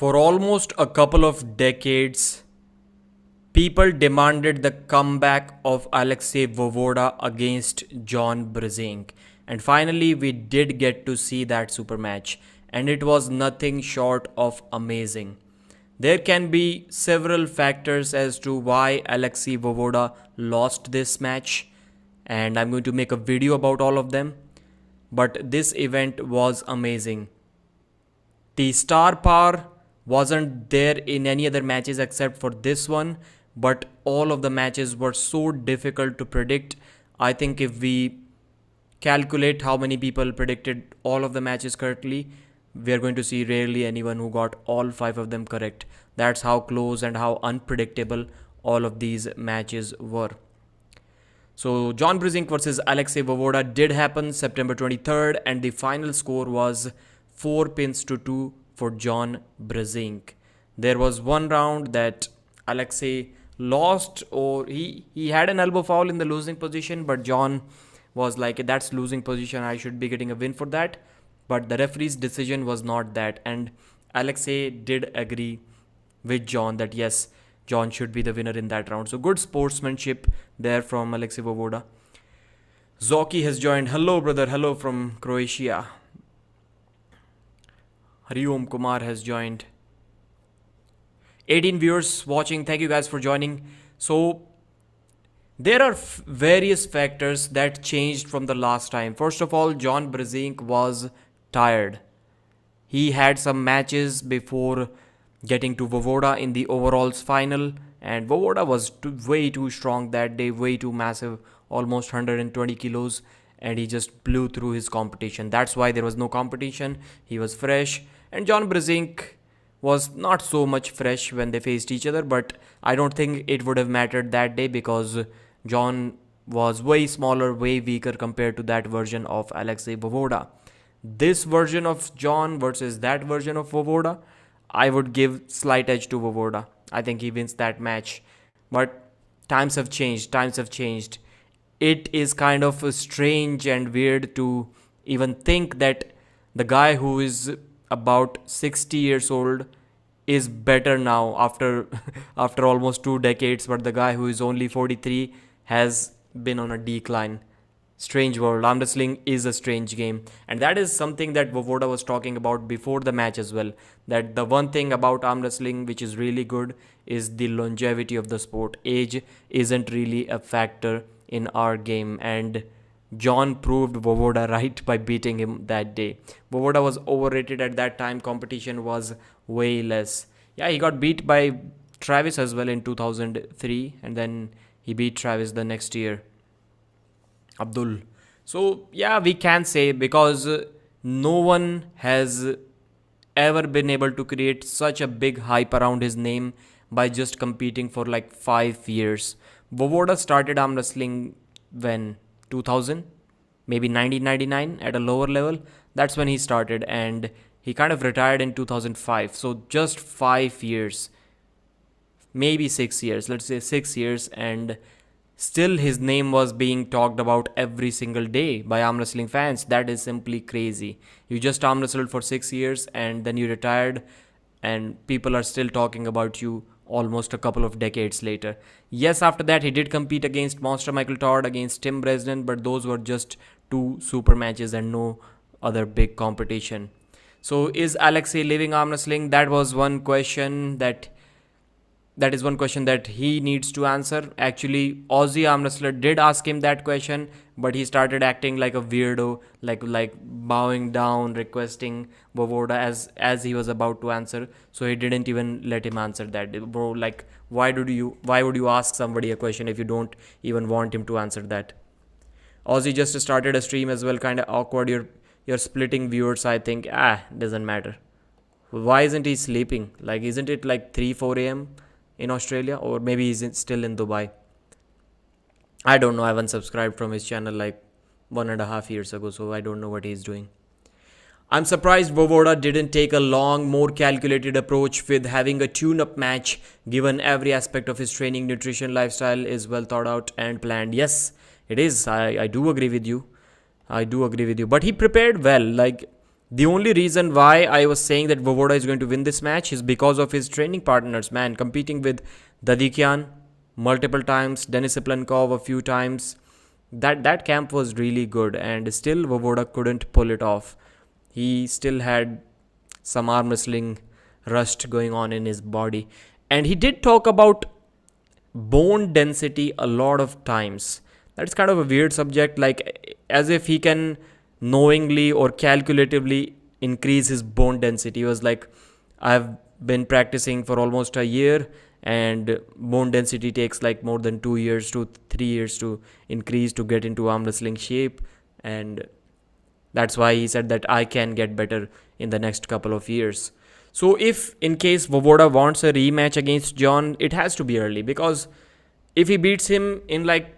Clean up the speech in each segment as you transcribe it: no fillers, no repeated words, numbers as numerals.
For almost a couple of decades, people demanded the comeback of ALEXEY VOEVODA against John BRZENK. And finally, we did get to see that super match. And it was nothing short of amazing. There can be several factors as to why ALEXEY VOEVODA lost this match. And I'm going to make a video about all of them. But this event was amazing. The star power wasn't there in any other matches except for this one, but all of the matches were so difficult to predict. I think if we calculate how many people predicted all of the matches correctly, we are going to see rarely anyone who got all 5 of them correct. That's how close and how unpredictable all of these matches were. So John BRZENK versus ALEXEY VOEVODA did happen September 23rd, and the final score was 4 pins to 2 for John BRZENK. There was one round that ALEXEY lost, or he had an elbow foul in the losing position, but John was like, that's losing position, I should be getting a win for that. But the referee's decision was not that, and ALEXEY did agree with John that yes, John should be the winner in that round. So good sportsmanship there from ALEXEY VOEVODA. Zoki has joined. Hello brother, hello from Croatia. Hariom Kumar has joined. 18 viewers watching, thank you guys for joining. So there are various factors that changed from the last time. First of all, John BRZENK was tired. He had some matches before getting to VOEVODA in the overalls final, and VOEVODA was way too strong that day, way too massive, almost 120 kilos, and he just blew through his competition. That's why there was no competition. He was fresh, and John BRZENK was not so much fresh when they faced each other, but I don't think it would have mattered that day because John was way smaller, way weaker compared to that version of ALEXEY VOEVODA. This version of John versus that version of VOEVODA, I would give slight edge to VOEVODA. I think he wins that match. But times have changed. Times have changed. It is kind of strange and weird to even think that the guy who is about 60 years old is better now after after almost 2 decades, but the guy who is only 43 has been on a decline. Strange world. Arm wrestling is a strange game, and that is something that VOEVODA was talking about before the match as well, that the one thing about arm wrestling which is really good is the longevity of the sport. Age isn't really a factor in our game, and John proved VOEVODA right by beating him that day. VOEVODA was overrated at that time. Competition was way less. Yeah, he got beat by Travis as well in 2003, and then he beat Travis the next year, Abdul. So yeah, we can say, because no one has ever been able to create such a big hype around his name by just competing for like 5 years. VOEVODA started arm wrestling when 2000, maybe 1999 at a lower level. That's when he started, and he kind of retired in 2005. So just 5 years, maybe 6 years, let's say 6 years, and still his name was being talked about every single day by arm wrestling fans. That is simply crazy. You just arm wrestled for 6 years and then you retired, and people are still talking about you almost a couple of decades later. Yes, after that he did compete against Monster Michael Todd, against Tim Bresnan, but those were just 2 super matches and no other big competition. So is ALEXEY leaving arm wrestling? That is one question that he needs to answer. Actually, Aussie arm wrestler did ask him that question, but he started acting like a weirdo, like bowing down, requesting VOEVODA as he was about to answer. So he didn't even let him answer that. Bro, like, why would you ask somebody a question if you don't even want him to answer that? Aussie just started a stream as well, kind of awkward. You're splitting viewers, I think. Doesn't matter. Why isn't he sleeping? Like, isn't it like 3-4 a.m. in Australia, or maybe he's still in Dubai? I don't know. I haven't subscribed from his channel like 1.5 years ago, so I don't know what he's doing. I'm surprised VOEVODA didn't take a long, more calculated approach with having a tune-up match, given every aspect of his training, nutrition, lifestyle is well thought out and planned. Yes, it is. I do agree with you. But he prepared well. Like, The only reason why I was saying that Voevoda is going to win this match is because of his training partners, man, competing with Dadikian multiple times, Denis Iplankov a few times. That camp was really good, and still Voevoda couldn't pull it off. He still had some arm wrestling rust going on in his body. And he did talk about bone density a lot of times. That's kind of a weird subject, like as if he can knowingly or calculatively increase his bone density. He was like, I've been practicing for almost a year, and bone density takes like more than 2 years to 3 years to increase to get into arm wrestling shape. And that's why he said that I can get better in the next couple of years. So if in case Voevoda wants a rematch against John, it has to be early, because if he beats him in like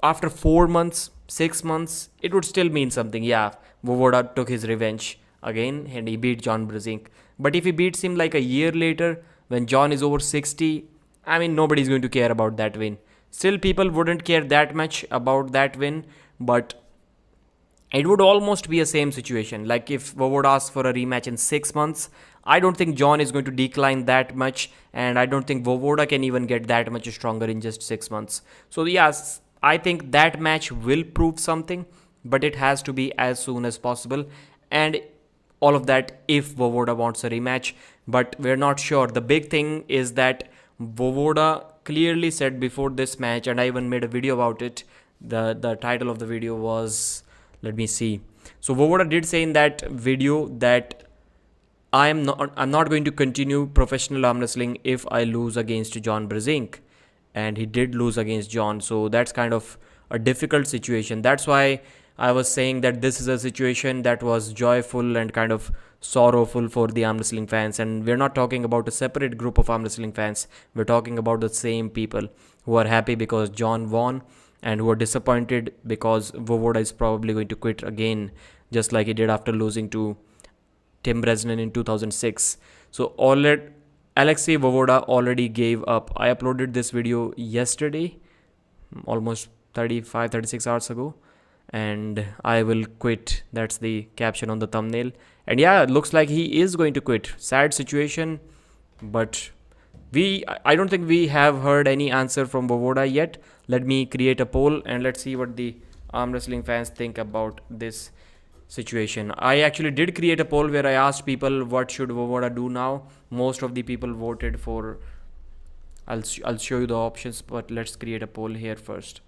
after 4 months, 6 months, it would still mean something. Yeah, Voevoda took his revenge again and he beat John BRZENK. But if he beats him like a year later, when John is over 60, I mean, nobody's going to care about that win. Still, people wouldn't care that much about that win, but it would almost be a same situation. Like if Voevoda asks for a rematch in 6 months, I don't think John is going to decline that much, and I don't think Voevoda can even get that much stronger in just 6 months. So yes, I think that match will prove something, but it has to be as soon as possible. And all of that if Voevoda wants a rematch, but we're not sure. The big thing is that Voevoda clearly said before this match, and I even made a video about it. The title of the video was, let me see. So Voevoda did say in that video that I'm not going to continue professional arm wrestling if I lose against John BRZENK. And he did lose against John, so that's kind of a difficult situation. That's why I was saying that this is a situation that was joyful and kind of sorrowful for the arm wrestling fans. And we're not talking about a separate group of arm wrestling fans. We're talking about the same people who are happy because John won, and who are disappointed because Voevoda is probably going to quit again, just like he did after losing to Tim Bresnan in 2006. So ALEXEY Voevoda already gave up. I uploaded this video yesterday, almost 36 hours ago, and I will quit. That's the caption on the thumbnail. And yeah, it looks like he is going to quit. Sad situation, but I don't think we have heard any answer from Voevoda yet. Let me create a poll and let's see what the arm wrestling fans think about this situation. I actually did create a poll where I asked people what should Voevoda do now. Most of the people voted for, I'll show you the options, but let's create a poll here first.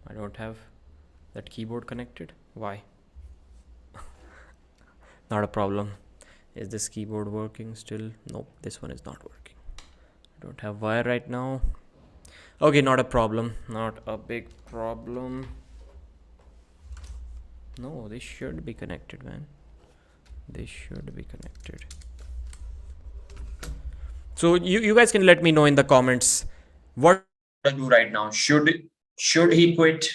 I don't have that keyboard connected. Why? Not a problem. Is this keyboard working still? Nope, this one is not working. I don't have wire right now. Okay, not a problem. Not a big problem. No, this should be connected, man. This should be connected. So you guys can let me know in the comments what to do right now. Should he quit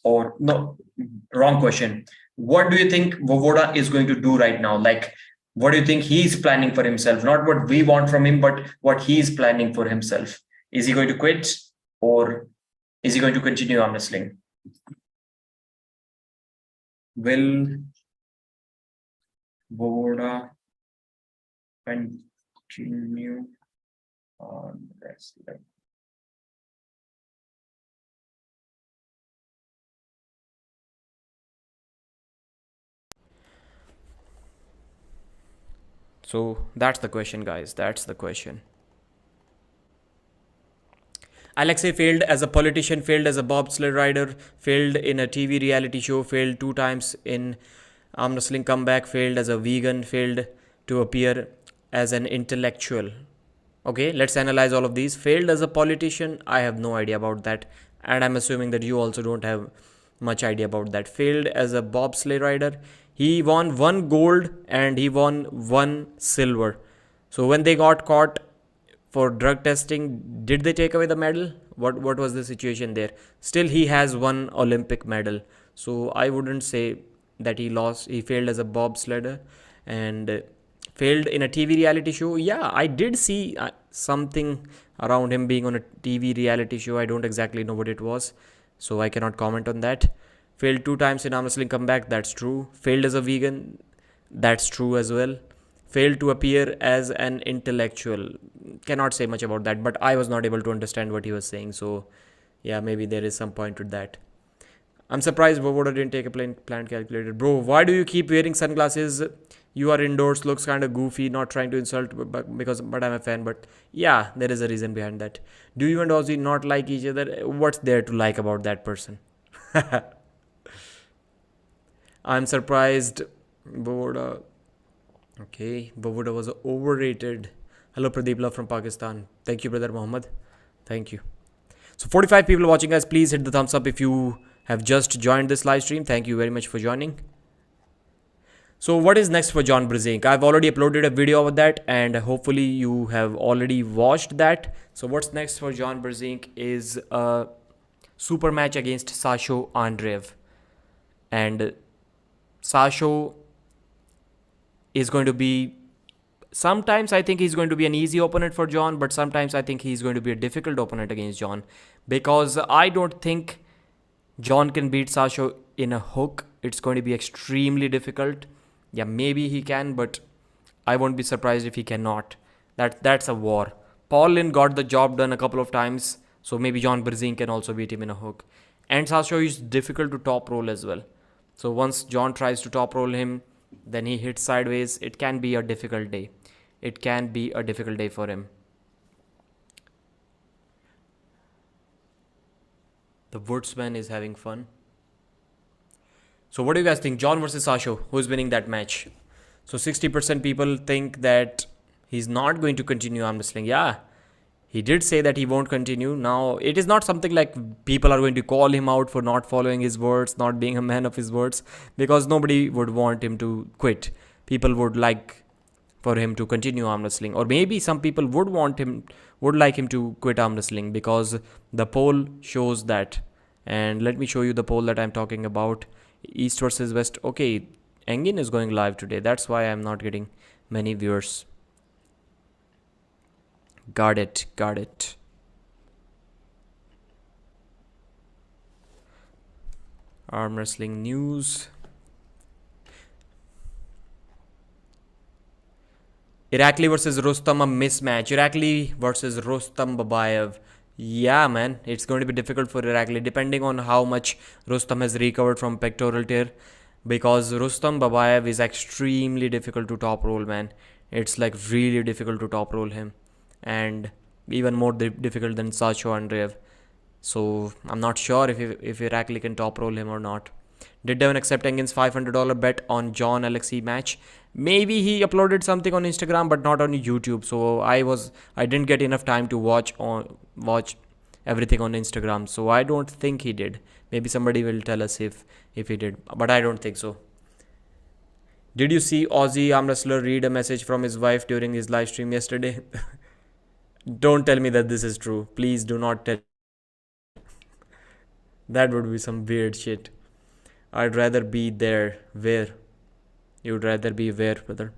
or no? Wrong question. What do you think Voevoda is going to do right now? Like, what do you think he's planning for himself? Not what we want from him, but what he's planning for himself. Is he going to quit or is he going to continue arm wrestling? Will Voevoda continue arm wrestling? So that's the question, guys. That's the question. Alexey failed as a politician, failed as a bobsled rider, failed in a TV reality show, failed 2 times in arm wrestling comeback, failed as a vegan, failed to appear as an intellectual. Okay, let's analyze all of these. Failed as a politician, I have no idea about that. And I'm assuming that you also don't have much idea about that. Failed as a bobsleigh rider. He won 1 gold and he won 1 silver. So when they got caught for drug testing, did they take away the medal? What was the situation there? Still, he has 1 Olympic medal. So I wouldn't say that he lost. He failed as a bobsledder and failed in a TV reality show. Yeah, I did see something around him being on a TV reality show. I don't exactly know what it was, so I cannot comment on that. Failed 2 times in arm wrestling comeback. That's true. Failed as a vegan. That's true as well. Failed to appear as an intellectual. Cannot say much about that, but I was not able to understand what he was saying. So, yeah, maybe there is some point to that. I'm surprised VOEVODA didn't take a planned calculator. Bro, why do you keep wearing sunglasses? You are indoors, looks kind of goofy, not trying to insult, but I'm a fan. But yeah, there is a reason behind that. Do you and Ozzy not like each other? What's there to like about that person? I'm surprised VOEVODA. Okay, VOEVODA was overrated. Hello, Pradeep Love from Pakistan. Thank you, brother Mohammed. Thank you. So 45 people watching us. Please hit the thumbs up if you have just joined this live stream. Thank you very much for joining. So what is next for John BRZENK? I've already uploaded a video of that and hopefully you have already watched that. So what's next for John BRZENK is a super match against Sasho Andreev. And Sasho is going to be, sometimes I think he's going to be an easy opponent for John, but sometimes I think he's going to be a difficult opponent against John, because I don't think John can beat Sasho in a hook. It's going to be extremely difficult. Yeah, maybe he can, but I won't be surprised if he cannot. That's a war. Paul Lynn got the job done a couple of times, so maybe John BRZENK can also beat him in a hook. And Sasho is difficult to top roll as well. So once John tries to top roll him, then he hits sideways. It can be a difficult day. It can be a difficult day for him. The Woodsman is having fun. So what do you guys think? John versus Sasho, who's winning that match? So 60% people think that he's not going to continue arm wrestling. Yeah, he did say that he won't continue. Now, it is not something like people are going to call him out for not following his words, not being a man of his words, because nobody would want him to quit. People would like for him to continue arm wrestling, or maybe some people would like him to quit arm wrestling, because the poll shows that. And let me show you the poll that I'm talking about. East versus West. Okay, Engin is going live today. That's why I'm not getting many viewers. Got it. Arm wrestling news. Irakli versus Rustam, a mismatch. Irakli versus Rustam Babayev. Yeah, man, it's going to be difficult for Irakli, depending on how much Rustam has recovered from pectoral tear, because Rustam Babayev is extremely difficult to top roll, man. It's like really difficult to top roll him, and even more difficult than Sasho Andreev. So I'm not sure if Irakli can top roll him or not. Did Devon accept Engin's $500 bet on John Alexey match? Maybe he uploaded something on Instagram, but not on YouTube. So I didn't get enough time to watch everything on Instagram. So I don't think he did. Maybe somebody will tell us if he did, but I don't think so. Did you see Aussie arm wrestler read a message from his wife during his live stream yesterday? Don't tell me that this is true. Please do not tell. That would be some weird shit. I'd rather be there. Where? You'd rather be where, brother?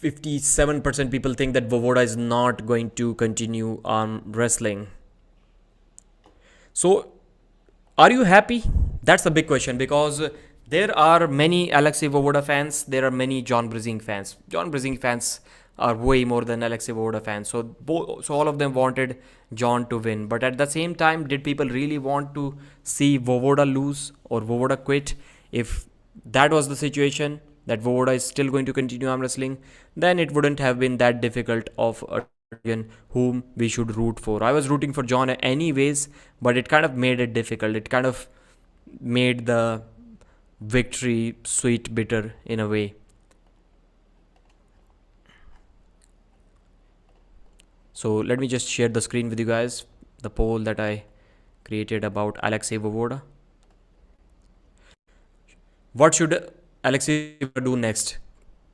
%57% people think that VOEVODA is not going to continue wrestling. So, are you happy? That's the big question, because there are many ALEXEY VOEVODA fans. There are many John BRZENK fans. John BRZENK fans are way more than ALEXEY VOEVODA fans. So all of them wanted John to win. But at the same time, did people really want to see VOEVODA lose or VOEVODA quit? If that was the situation, that VOEVODA is still going to continue arm wrestling, then it wouldn't have been that difficult of a champion whom we should root for. I was rooting for John anyways, but it kind of made it difficult. It kind of made the victory sweet bitter in a way. So let me just share the screen with you guys, the poll that I created about ALEXEY VOEVODA. What should ALEXEY do next?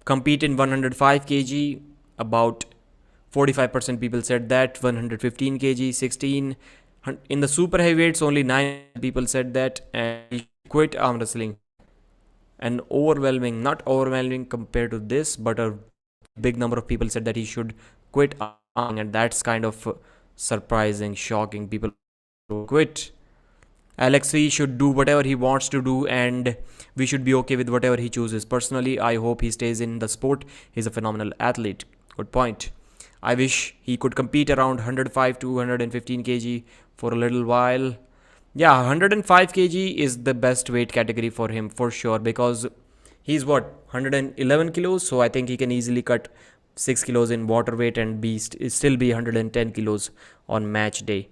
Compete in 105 kg. About 45% people said that. 115 kg, 16. In the super heavyweights, only 9 people said that. And quit arm wrestling. And overwhelming, not overwhelming compared to this, but a big number of people said that he should quit arm, and that's kind of surprising, shocking. People quit. Alexei should do whatever he wants to do, and we should be okay with whatever he chooses. Personally, I hope he stays in the sport. He's a phenomenal athlete. Good point. I wish he could compete around 105 to 115 kg for a little while. Yeah, 105 kg is the best weight category for him for sure, because he's what, 111 kilos, so I think he can easily cut 6 kilos in water weight and still be 110 kilos on match day.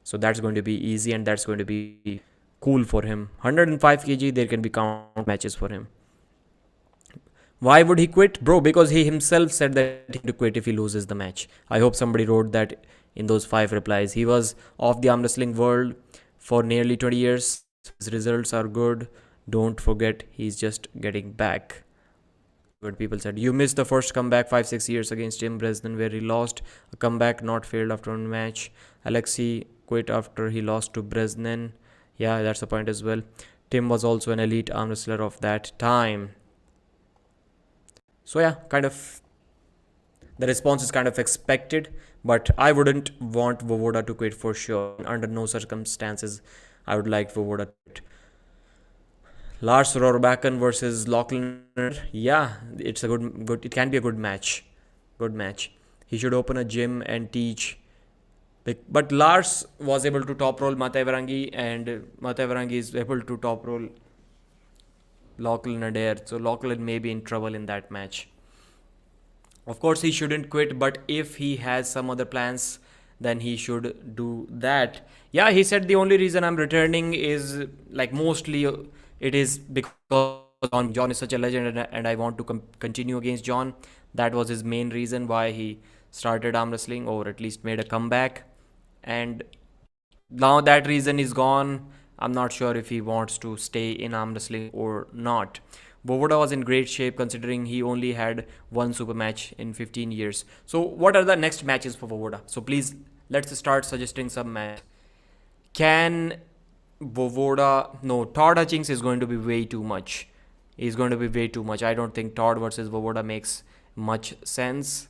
So that's going to be easy, and that's going to be cool for him. 105 kg, there can be count matches for him. Why would he quit? Bro, because he himself said that he would quit if he loses the match. I hope somebody wrote that in those 5 replies. He was off the arm wrestling world for nearly 20 years. His results are good. Don't forget, he's just getting back. But people said, you missed the first comeback 5-6 years against Tim Bresnan, where he lost. A comeback not failed after one match. Alexei quit after he lost to Bresnan. Yeah, that's the point as well. Tim was also an elite arm wrestler of that time. So yeah, kind of the response is kind of expected, but I wouldn't want VOEVODA to quit for sure. Under no circumstances I would like VOEVODA to quit. Lars Rohrbacken versus Lachlan. Yeah, it's a good. It can be a good match. Good match. He should open a gym and teach. But Lars was able to top roll Matevarangi, and Matevarangi is able to top roll Lachlan Adair. So Lachlan may be in trouble in that match. Of course, he shouldn't quit, but if he has some other plans, then he should do that. Yeah, he said the only reason I'm returning is like mostly it is because John is such a legend, and I want to continue against John. That was his main reason why he started arm wrestling, or at least made a comeback. And now that reason is gone. I'm not sure if he wants to stay in arm wrestling or not. VOEVODA was in great shape considering he only had one super match in 15 years. So what are the next matches for VOEVODA? So please, let's start suggesting some match. Can VOEVODA... No, Todd Hutchings is going to be way too much. He's going to be way too much. I don't think Todd versus VOEVODA makes much sense.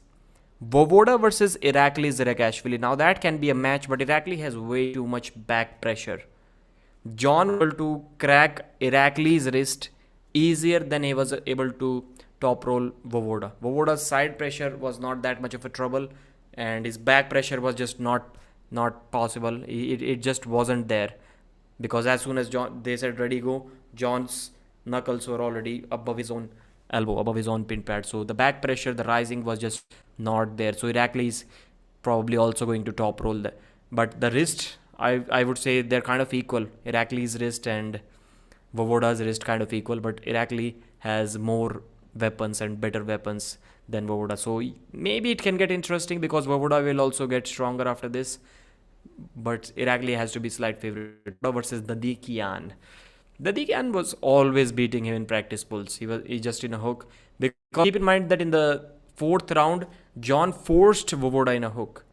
VOEVODA versus Irakli Zirakashvili. Now that can be a match, but Irakli has way too much back pressure. John was able to crack Irakli's wrist easier than he was able to top roll VOEVODA. VOEVODA's side pressure was not that much of a trouble, and his back pressure was just not possible. It just wasn't there, because as soon as they said ready go, John's knuckles were already above his own elbow, above his own pin pad. So the back pressure, the rising was just not there. So Irakli is probably also going to top roll that. But the wrist, I would say they're kind of equal. Irakli's wrist and VOEVODA's wrist kind of equal, but Irakli has more weapons and better weapons than VOEVODA. So maybe it can get interesting, because VOEVODA will also get stronger after this. But Irakli has to be slight favorite. Versus Dadikian. Dadikian was always beating him in practice pulls. He just in a hook. Because keep in mind that in the 4th round, John forced VOEVODA in a hook.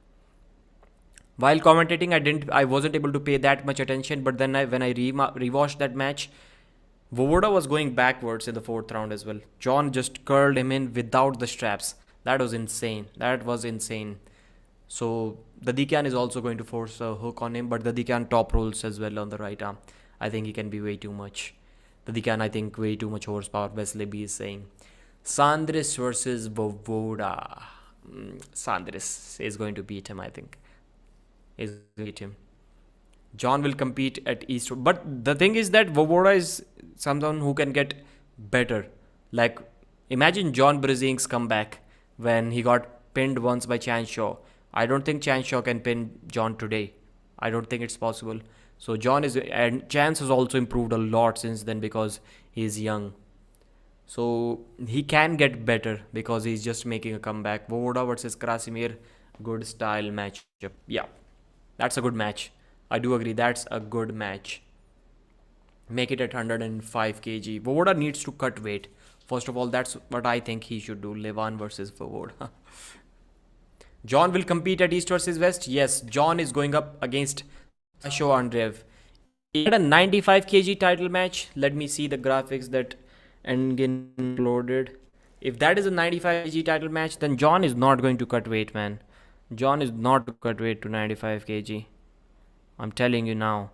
While commentating, I wasn't able to pay that much attention, but then when I rewatched that match, VOEVODA was going backwards in the 4th round as well. John just curled him in without the straps. That was insane. So Dadikian is also going to force a hook on him, but Dadikian top rolls as well on the right arm. I think he can be way too much. Dadikian, I think, way too much horsepower, Wesley B is saying. Sandris versus VOEVODA. Sandris is going to beat him, I think. John will compete at East. But the thing is that VOEVODA is someone who can get better. Like, imagine John BRZENK's comeback when he got pinned once by Chan Shaw. I don't think Chan Shaw can pin John today. I don't think it's possible. So and Chance has also improved a lot since then, because he's young. So he can get better because he's just making a comeback. VOEVODA versus Krasimir, good style matchup. Yeah, that's a good match. I do agree, that's a good match. Make it at 105 kg. VOEVODA needs to cut weight. First of all, that's what I think he should do. Levan versus VOEVODA. John will compete at East versus West. Yes, John is going up against Sasho Andreev. He had a 95 kg title match. Let me see the graphics that Engin uploaded. If that is a 95 kg title match, then John is not going to cut weight, man. John is not to cut weight to 95 kg. I'm telling you now.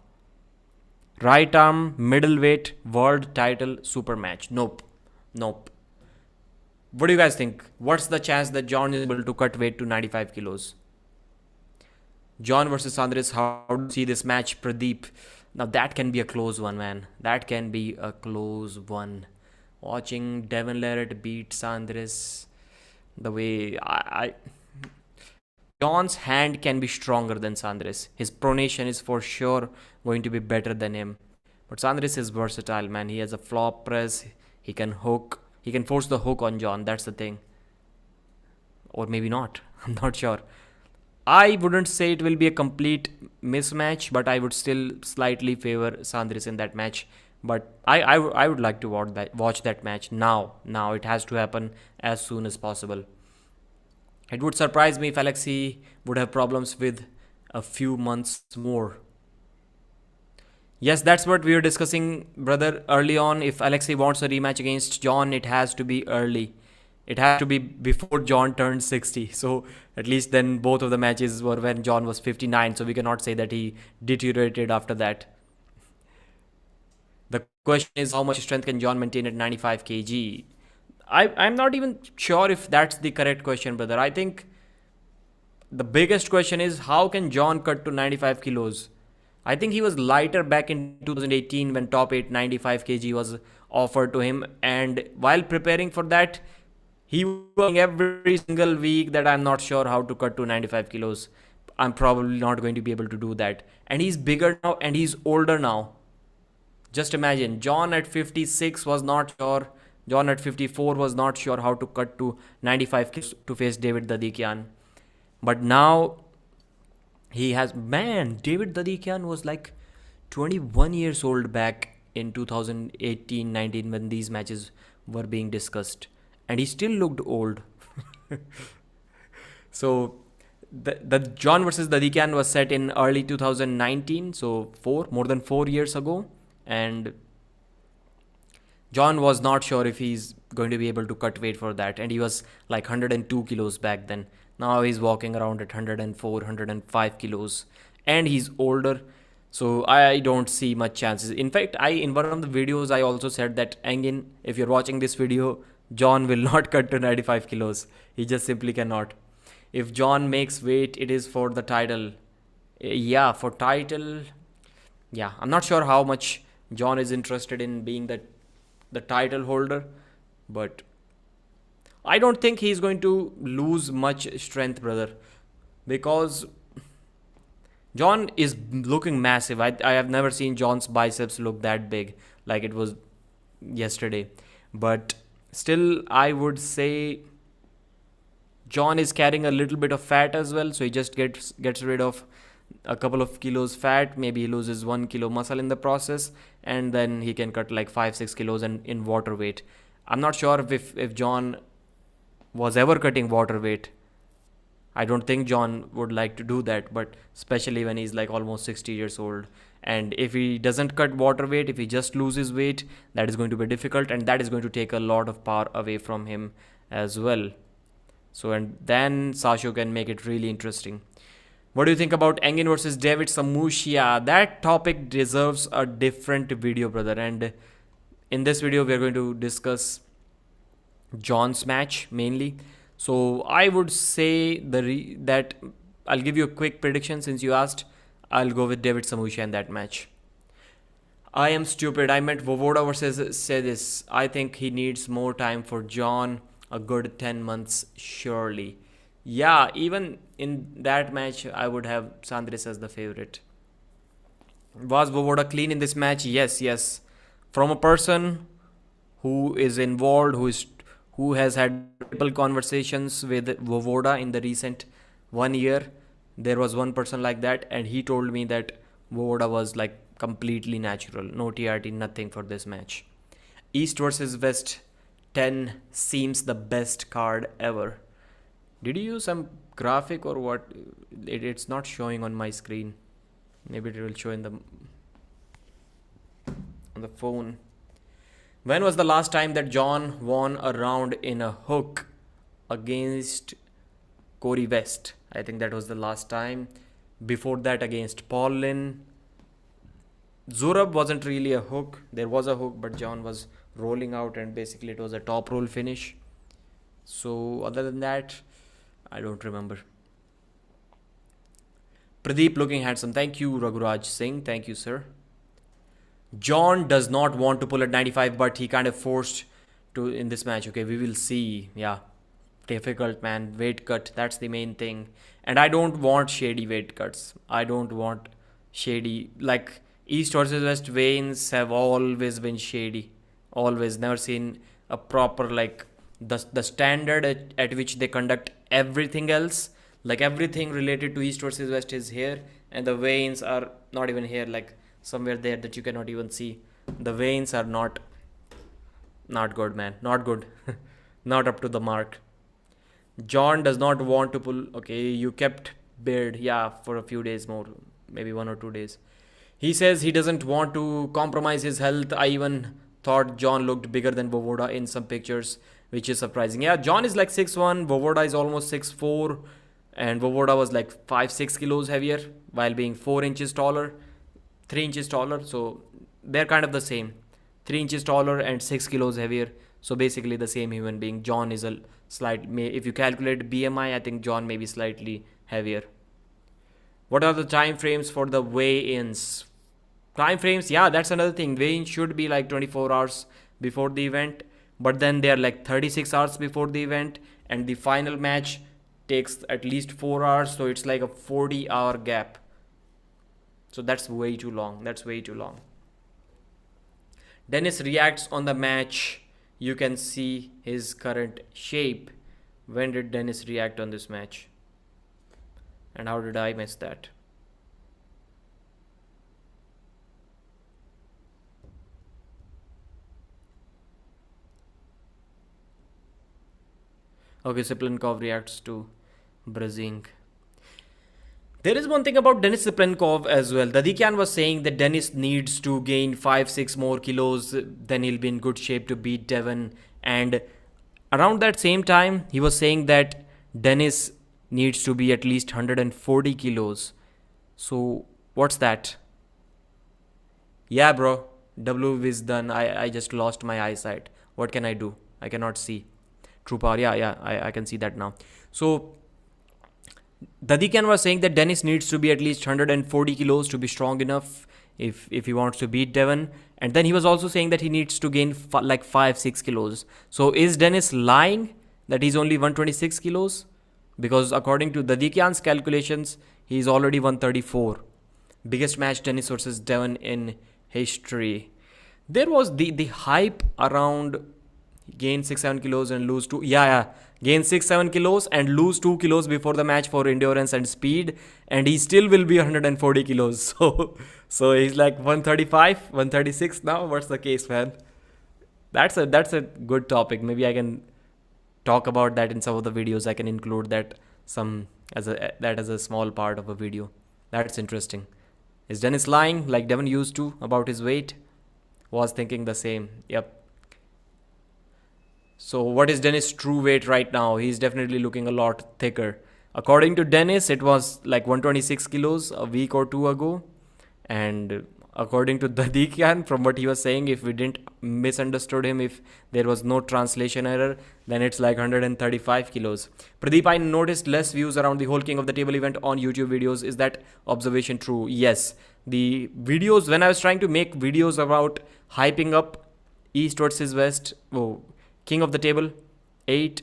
Right arm, middleweight, world title, super match. Nope. Nope. What do you guys think? What's the chance that John is able to cut weight to 95 kilos? John versus Andres, how do you see this match, Pradeep? Now that can be a close one, man. That can be a close one. Watching Devin Larratt beat Sandres, the way John's hand can be stronger than Sandres. His pronation is for sure going to be better than him. But Sandres is versatile, man. He has a flop press. He can hook. He can force the hook on John. That's the thing. Or maybe not. I'm not sure. I wouldn't say it will be a complete mismatch, but I would still slightly favor Sandres in that match. But I would like to watch that match now. Now it has to happen as soon as possible. It would surprise me if Alexey would have problems with a few months more. Yes, that's what we were discussing, brother, early on. If Alexey wants a rematch against John, it has to be early. It has to be before John turned 60. So at least then both of the matches were when John was 59. So we cannot say that he deteriorated after that. The question is, how much strength can John maintain at 95 kg? I'm not even sure if that's the correct question, brother. I think the biggest question is, how can John cut to 95 kilos? I think he was lighter back in 2018 when top 8 95 kg was offered to him. And while preparing for that, he was working every single week that I'm not sure how to cut to 95 kilos. I'm probably not going to be able to do that. And he's bigger now and he's older now. Just imagine, John at 56 was not sure. John at 54 was not sure how to cut to 95 kilos to face David Dadikian. But now he has, man, David Dadikian was like 21 years old back in 2018-19 when these matches were being discussed. And he still looked old. So the John versus Dadikian was set in early 2019. So more than 4 years ago. And John was not sure if he's going to be able to cut weight for that. And he was like 102 kilos back then. Now he's walking around at 104, 105 kilos. And he's older. So I don't see much chances. In fact, in one of the videos, I also said that, Engin, if you're watching this video, John will not cut to 95 kilos. He just simply cannot. If John makes weight, it is for the title. Yeah, for title. Yeah, I'm not sure how much John is interested in being the title holder, but I don't think he's going to lose much strength, brother, because John is looking massive. I have never seen John's biceps look that big like it was yesterday. But still, I would say John is carrying a little bit of fat as well. So he just gets rid of a couple of kilos fat. Maybe he loses 1 kilo muscle in the process. And then he can cut like 5-6 kilos in water weight. I'm not sure if John was ever cutting water weight. I don't think John would like to do that, but especially when he's like almost 60 years old. And if he doesn't cut water weight, if he just loses weight, that is going to be difficult, and that is going to take a lot of power away from him as well. So, and then Sasho can make it really interesting. What do you think about Engin versus David Samushia? That topic deserves a different video, brother. And in this video, we are going to discuss John's match mainly. So I would say that I'll give you a quick prediction since you asked. I'll go with David Samushia in that match. I am stupid. I meant VOEVODA versus Sedis. I think he needs more time for John. A good 10 months, surely. Yeah, even in that match, I would have Sandres as the favorite. Was VOEVODA clean in this match? Yes. From a person who is involved, who has had multiple conversations with VOEVODA in the recent 1 year, there was one person like that, and he told me that VOEVODA was like completely natural, no TRT, nothing for this match. East versus West 10 seems the best card ever. Did you use some graphic or what? It's not showing on my screen. Maybe it will show on the phone. When was the last time that John won a round in a hook against Corey West? I think that was the last time. Before that, against Paulin. Zurab wasn't really a hook. There was a hook, but John was rolling out, and basically it was a top roll finish. So, other than that, I don't remember. Pradeep looking handsome. Thank you, Raghuraj Singh. Thank you, sir. John does not want to pull at 95, but he kind of forced to in this match. Okay, we will see. Yeah, difficult, man. Weight cut, that's the main thing. And I don't want shady weight cuts. I don't want shady, like East versus West veins have always been shady. Always, never seen a proper, like, the standard at which they conduct everything else. Like everything related to East versus West is here, and the veins are not even here, like somewhere there that you cannot even see. The veins are not good, man. Not good. Not up to the mark. John does not want to pull. Okay, you kept beard, yeah, for a few days more, maybe 1 or 2 days. He says he doesn't want to compromise his health. I even thought John looked bigger than Vovoda in some pictures, which is surprising. Yeah, John is like 6'1", Vovoda is almost 6'4", and Vovoda was like 5-6 kilos heavier while being 4 inches taller, 3 inches taller. So they're kind of the same, 3 inches taller and 6 kilos heavier. So basically the same human being. John is a slight, if you calculate BMI, I think John may be slightly heavier. What are the time frames for the weigh-ins? Time frames, yeah, that's another thing. Weigh-in should be like 24 hours before the event, but then they are like 36 hours before the event, and the final match takes at least 4 hours, so it's like a 40-hour gap. So that's way too long. That's way too long. Dennis reacts on the match. You can see his current shape. When did Dennis react on this match? And how did I miss that? Okay, Siplenkov reacts to BRZENK. There is one thing about Denis Siplenkov as well. Dadikian was saying that Denis needs to gain 5-6 more kilos, then he'll be in good shape to beat Devon. And around that same time, he was saying that Denis needs to be at least 140 kilos. So, what's that? Yeah, bro. W is done. I just lost my eyesight. What can I do? I cannot see. True power. Yeah, I can see that now. So, Dadikian was saying that Dennis needs to be at least 140 kilos to be strong enough if he wants to beat Devon. And then he was also saying that he needs to gain like 5-6 kilos. So is Dennis lying that he's only 126 kilos? Because according to Dadikian's calculations, he's already 134. Biggest match Dennis versus Devon in history. There was the hype around gain 6-7 kilos and lose 2. Yeah. Gain 6-7 kilos and lose 2 kilos before the match for endurance and speed, and he still will be 140 kilos. So he's like 135, 136 now. What's the case, man? That's a good topic. Maybe I can talk about that in some of the videos. I can include that as a small part of a video. That's interesting. Is Dennis lying like Devon used to about his weight? Was thinking the same. Yep. So what is Dennis' true weight right now? He's definitely looking a lot thicker. According to Dennis, it was like 126 kilos a week or two ago. And according to Dadikian, from what he was saying, if we didn't misunderstood him, if there was no translation error, then it's like 135 kilos. Pradeep, I noticed less views around the whole King of the Table event on YouTube videos. Is that observation true? Yes. The videos, when I was trying to make videos about hyping up East versus West, King of the Table 8,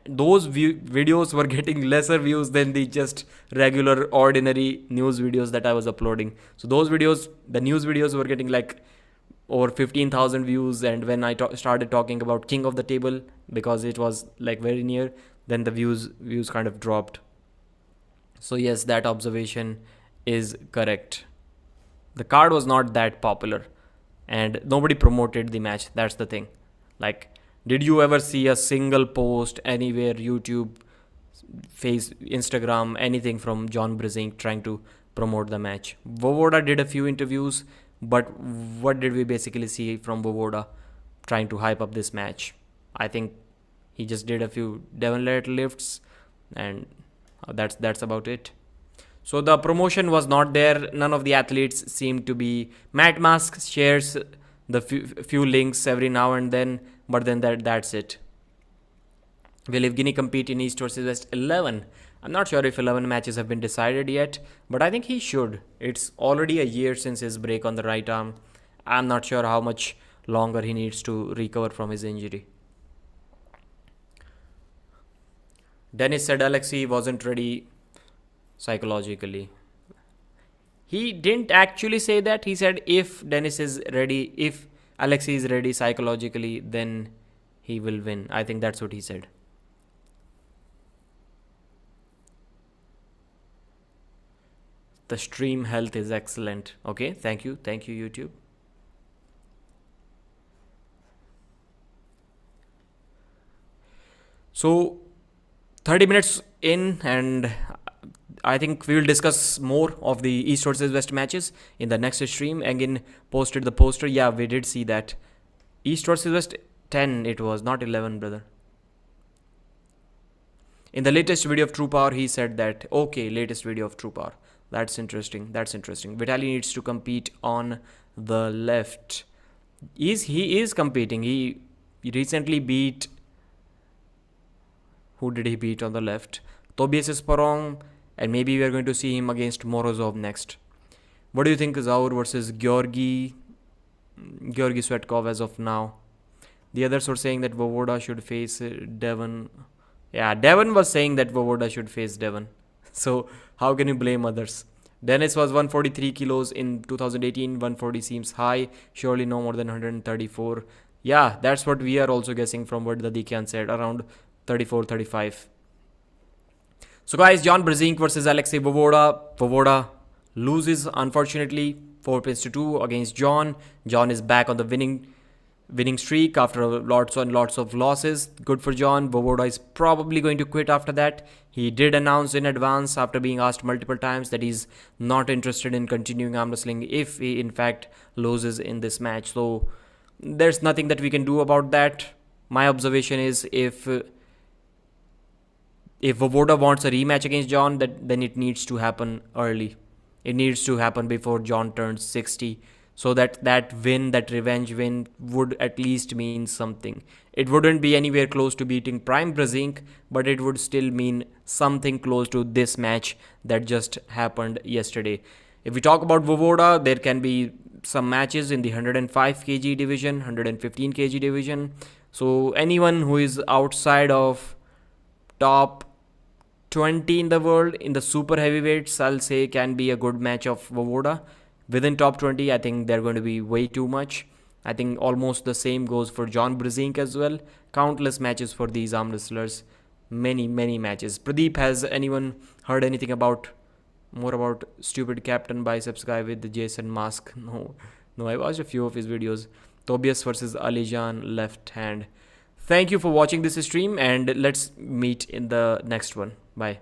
those videos were getting lesser views than the just regular ordinary news videos that I was uploading. So those videos, the news videos, were getting like over 15,000 views, and when I started talking about King of the Table, because it was like very near, then the views kind of dropped. So yes, that observation is correct. The card was not that popular and nobody promoted the match. That's the thing. Like, did you ever see a single post anywhere, YouTube, Instagram, anything from John BRZENK trying to promote the match? VOEVODA did a few interviews, but what did we basically see from VOEVODA trying to hype up this match? I think he just did a few Devon lat lifts, and That's about it. So the promotion was not there. None of the athletes seemed to be. Matt Mask shares the few links every now and then, but then that's it. Will Evgeny compete in East versus West 11? I'm not sure if 11 matches have been decided yet, but I think he should. It's already a year since his break on the right arm. I'm not sure how much longer he needs to recover from his injury. Dennis said Alexei wasn't ready psychologically. He didn't actually say that. He said if Dennis is ready, if Alexei is ready psychologically, then he will win. I think that's what he said. The stream health is excellent. Okay, thank you. Thank you, YouTube. So 30 minutes in, and I think we will discuss more of the East versus West matches in the next stream. Again, posted the poster. Yeah, we did see that. East versus West 10 it was, not 11, brother. In the latest video of True Power, he said that. Okay, latest video of True Power. That's interesting. That's interesting. Vitaly needs to compete on the left. He is competing. He recently beat. Who did he beat on the left? Tobias Sporong, and maybe we are going to see him against Morozov next. What do you think, Zaur versus Georgi Svetkov as of now? The others were saying that VOEVODA should face Devon. Yeah, Devon was saying that VOEVODA should face Devon. So how can you blame others? Dennis was 143 kilos in 2018. 140 seems high. Surely no more than 134. Yeah, that's what we are also guessing from what Dadikian said. Around 34, 35. So guys, John BRZENK versus Alexey VOEVODA. VOEVODA loses, unfortunately, 4-2 against John. John is back on the winning streak after lots and lots of losses. Good for John. VOEVODA is probably going to quit after that. He did announce in advance, after being asked multiple times, that he's not interested in continuing arm wrestling if he in fact loses in this match. So there's nothing that we can do about that. My observation is if VOEVODA wants a rematch against John, then it needs to happen early. It needs to happen before John turns 60. So that win, that revenge win, would at least mean something. It wouldn't be anywhere close to beating Prime BRZENK, but it would still mean something close to this match that just happened yesterday. If we talk about VOEVODA, there can be some matches in the 105 kg division, 115 kg division. So anyone who is outside of top 20 in the world in the super heavyweights, I'll say, can be a good match of VOEVODA. Within top 20, I think they're going to be way too much. I think almost the same goes for John BRZENK as well. Countless matches for these arm wrestlers. Many, many matches. Pradeep, has anyone heard anything more about stupid Captain Biceps guy with the Jason mask? No, I watched a few of his videos. Tobias versus Alijan, left hand. Thank you for watching this stream, and let's meet in the next one. Bye.